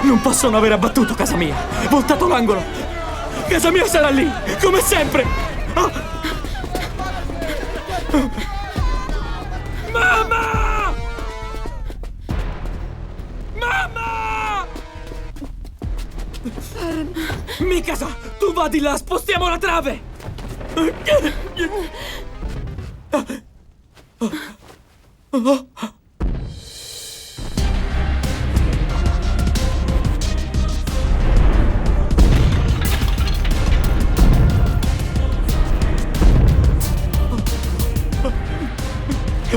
Non possono aver abbattuto casa mia. Voltato l'angolo. Casa mia sarà lì, come sempre. Mamma! Mamma! Mikasa, tu va di là, spostiamo la trave!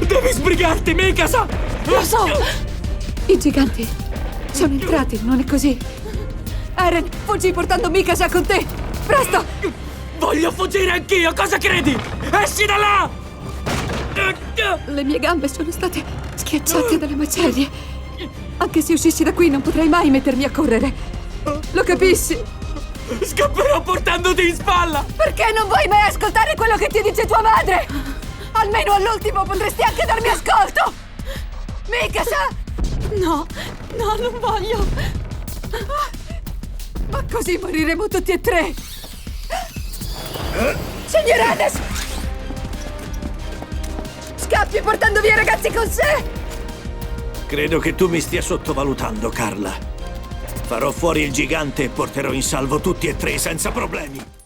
Devi sbrigarti, Mikasa! Lo so! I giganti sono entrati, non è così? Eren, fuggi portando Mikasa con te! Presto! Voglio fuggire anch'io, cosa credi? Esci da là! Le mie gambe sono state schiacciate dalle macerie. Anche se uscissi da qui non potrei mai mettermi a correre. Lo capisci? Scapperò portandoti in spalla! Perché non vuoi mai ascoltare quello che ti dice tua madre? Almeno all'ultimo potresti anche darmi ascolto! Mikasa! No, non voglio! Ma così moriremo tutti e tre! Signor Hades! Scappi portando via i ragazzi con sé! Credo che tu mi stia sottovalutando, Carla. Farò fuori il gigante e porterò in salvo tutti e tre senza problemi.